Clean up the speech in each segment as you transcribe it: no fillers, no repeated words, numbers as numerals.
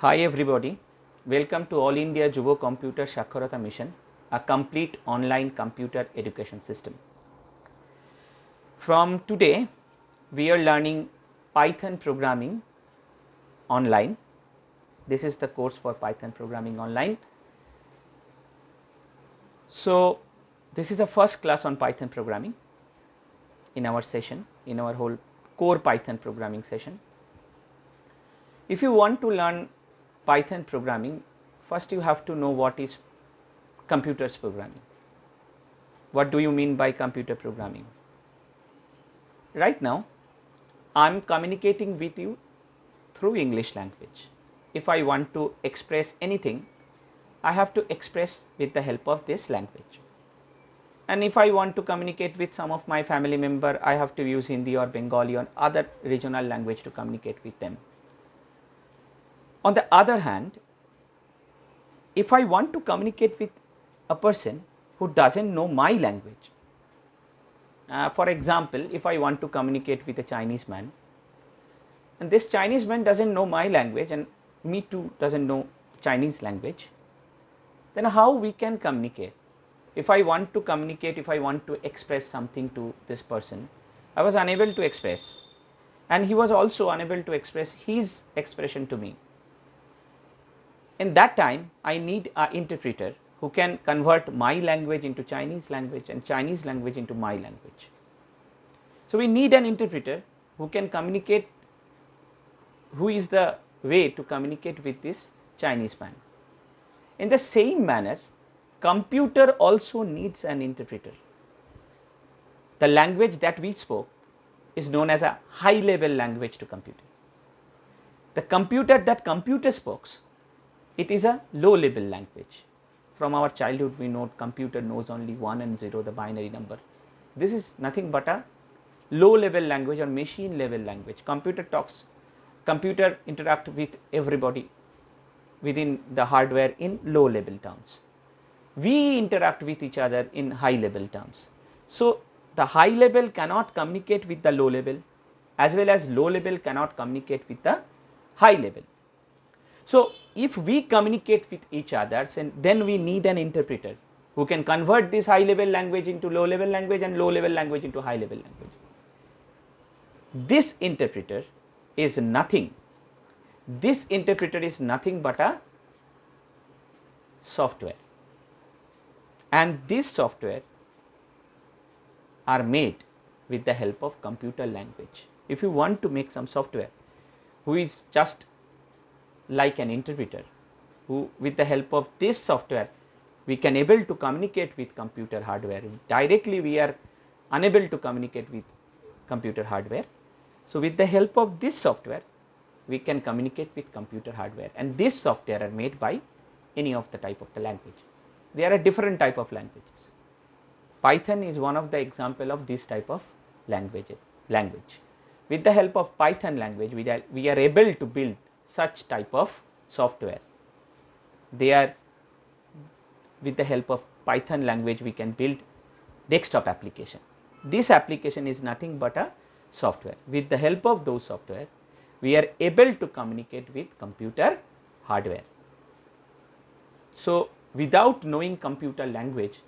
Hi everybody, welcome to All India Juvo Computer Saksharata Mission, a complete online computer education system. From today, we are learning Python programming online. This is the course for Python programming online. So, this is the first class on Python programming in our session, in our whole core Python programming session. If you want to learn Python programming, first you have to know what is computers programming. What do you mean by computer programming? Right now, I am communicating with you through English language. If I want to express anything, I have to express with the help of this language. And if I want to communicate with some of my family member, I have to use Hindi or Bengali or other regional language to communicate with them. On the other hand, if I want to communicate with a person who doesn't know my language, for example, if I want to communicate with a Chinese man, and this Chinese man doesn't know my language and me too doesn't know Chinese language, then how we can communicate? If I want to communicate, if I want to express something to this person, I was unable to express, and he was also unable to express his expression to me. In that time, I need an interpreter who can convert my language into Chinese language and Chinese language into my language. So, we need an interpreter who can communicate, who is the way to communicate with this Chinese man. In the same manner, computer also needs an interpreter. The language that we spoke is known as a high level language to computer. The computer that computer spoke, it is a low level language. From our childhood we know computer knows only 1 and 0, the binary number. This is nothing but a low level language or machine level language. Computer interact with everybody within the hardware in low level terms. We interact with each other in high level terms. So, the high level cannot communicate with the low level, as well as low level cannot communicate with the high level. So, if we communicate with each other, then we need an interpreter who can convert this high level language into low level language and low level language into high level language. This interpreter is nothing. This interpreter is nothing but a software, and this software are made with the help of computer language. If you want to make some software who is just like an interpreter, who with the help of this software we can able to communicate with computer hardware. Directly we are unable to communicate with computer hardware. So, with the help of this software we can communicate with computer hardware, and this software are made by any of the type of the languages. There are different type of languages. Python is one of the example of this type of language. With the help of Python language we are able to build such type of software. With the help of Python language we can build desktop application. This application is nothing but a software. With the help of those software we are able to communicate with computer hardware. So, without knowing computer language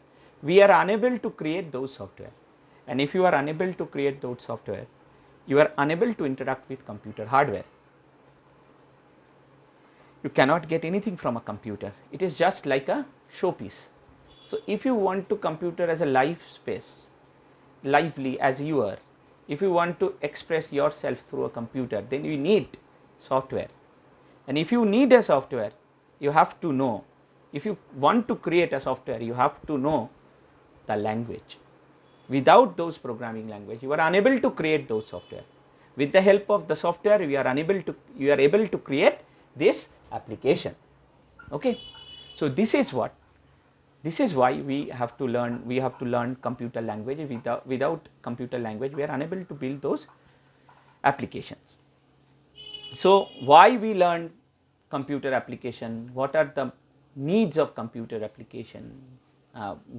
we are unable to create those software, and if you are unable to create those software, you are unable to interact with computer hardware. You cannot get anything from a computer. It is just like a showpiece. So, if you want to computer as a live space, lively as you are, if you want to express yourself through a computer, then you need software. And if you need a software, you have to know, if you want to create a software, you have to know the language. Without those programming language, you are unable to create those software. With the help of the software, you are able to create this application. Okay. So, this is why we have to learn computer language. Without computer language we are unable to build those applications. So, why we learn computer application, what are the needs of computer application,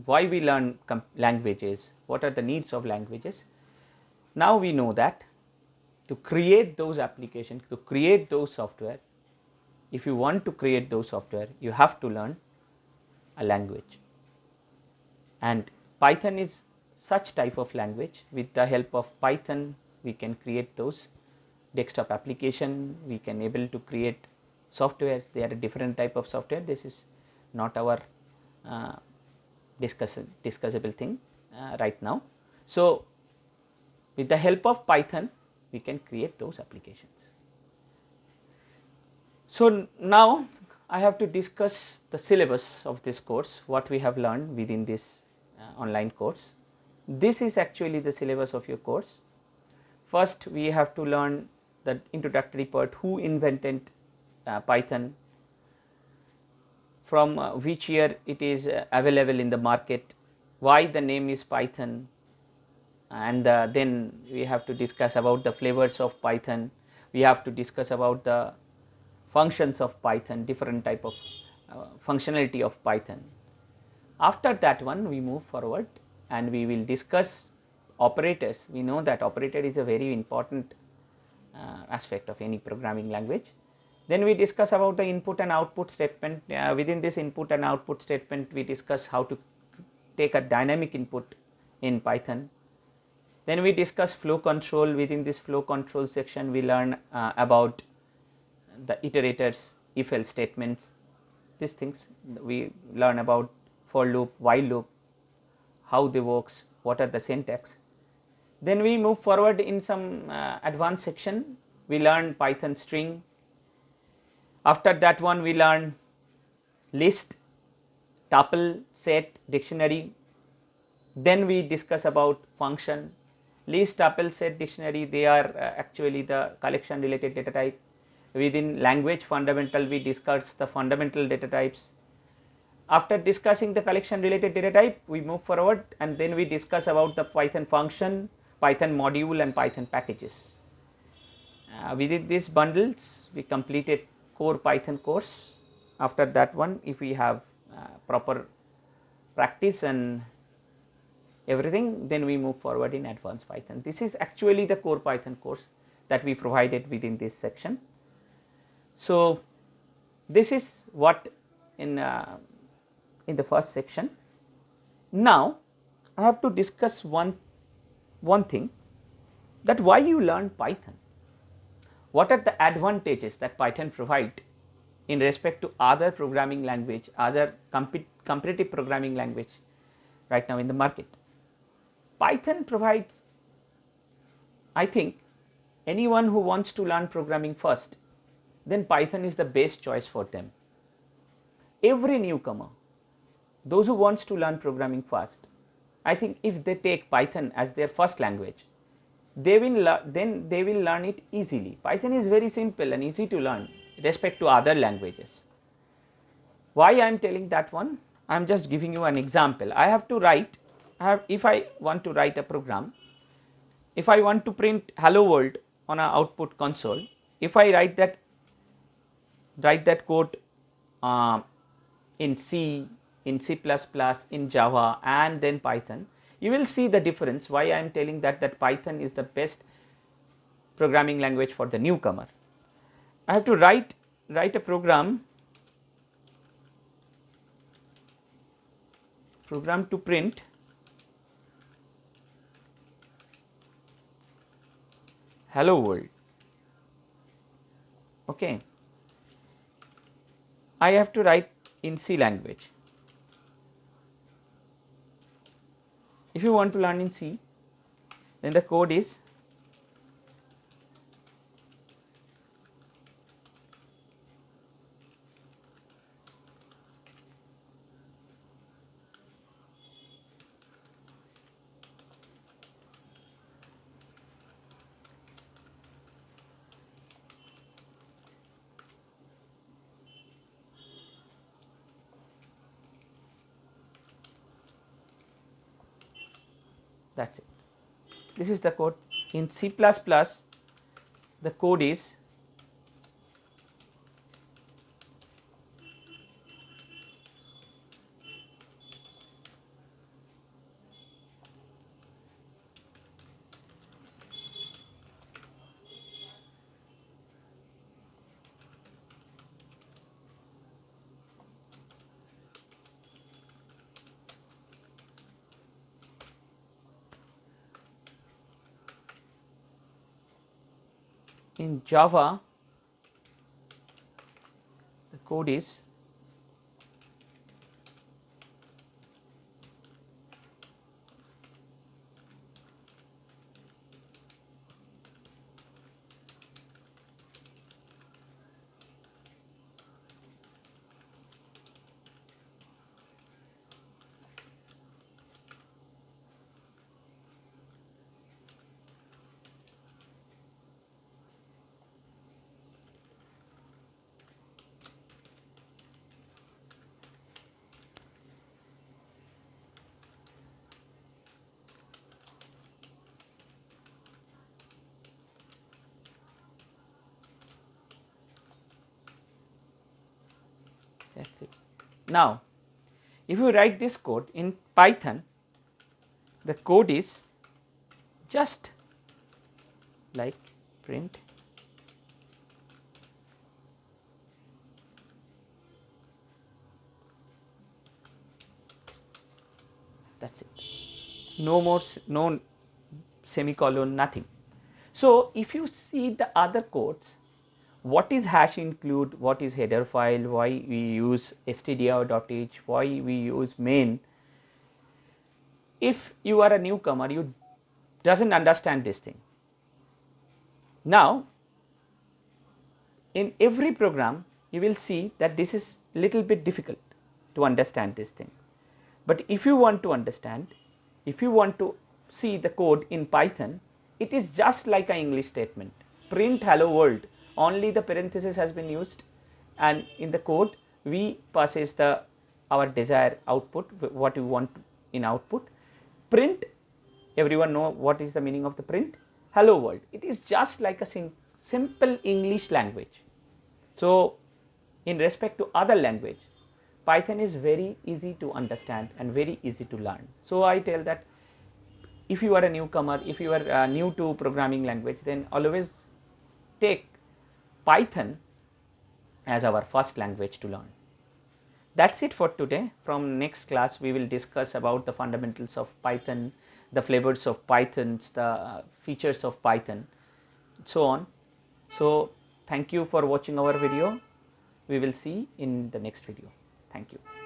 why we learn languages, what are the needs of languages. Now we know that to create those applications, to create those software, if you want to create those software, you have to learn a language, and Python is such type of language. With the help of Python, we can create those desktop application, we can able to create softwares. They are a different type of software. This is not our discussable thing right now. So with the help of Python, we can create those applications. So now I have to discuss the syllabus of this course, what we have learned within this online course. This is actually the syllabus of your course. First, we have to learn the introductory part, who invented Python, from which year it is available in the market, why the name is Python, and then we have to discuss about the flavors of Python. We have to discuss about the functions of Python, different type of functionality of Python. After that one, we move forward and we will discuss operators. We know that operator is a very important aspect of any programming language. Then we discuss about the input and output statement. Within this input and output statement, we discuss how to take a dynamic input in Python. Then we discuss flow control. Within this flow control section, we learn about the iterators, if else statements, these things. We learn about for loop, while loop, how they works, what are the syntax. Then we move forward in some advanced section. We learn Python string. After that one, we learn list, tuple, set, dictionary. Then we discuss about function. List, tuple, set, dictionary, they are actually the collection related data type. Within language fundamental, we discuss the fundamental data types. After discussing the collection related data type, we move forward and then we discuss about the Python function, Python module and Python packages. Within these bundles, we completed core Python course. After that one, if we have proper practice and everything, then we move forward in advanced Python. This is actually the core Python course that we provided within this section. So this is what in the first section. Now I have to discuss one thing, that why you learn Python. What are the advantages that Python provide in respect to other programming language, other competitive programming language right now in the market. Python provides, I think, anyone who wants to learn programming first, then Python is the best choice for them. Every newcomer, those who wants to learn programming first, I think if they take Python as their first language, they will learn it easily. Python is very simple and easy to learn respect to other languages. Why I am telling that one? I am just giving you an example. I have to write, if I want to write a program, if I want to print hello world on an output console, if I write that code in C, in C++, in Java and then Python, you will see the difference. Why I am telling that Python is the best programming language for the newcomer. I have to write a program to print hello world. Okay, I have to write in C language. If you want to learn in C, then the code is that's it. This is the code. In C++, the code is in Java the code is that's it. Now if you write this code in Python, the code is just like print that's it, no more, no semicolon, nothing. So if you see the other codes, what is hash include, what is header file, why we use stdio.h, why we use main. If you are a newcomer, you doesn't understand this thing. Now in every program you will see that this is little bit difficult to understand this thing, but if you want to understand, if you want to see the code in Python, it is just like an English statement, print hello world, only the parenthesis has been used, and in the code we passes the our desired output, what we want in output. Print, everyone know what is the meaning of the print, hello world. It is just like a simple English language. So in respect to other language, Python is very easy to understand and very easy to learn. So I tell that if you are a newcomer, if you are new to programming language, then always take Python as our first language to learn. That's it for today. From next class we will discuss about the fundamentals of Python, the flavors of Pythons, the features of Python, so on. So thank you for watching our video. We will see in the next video. Thank you.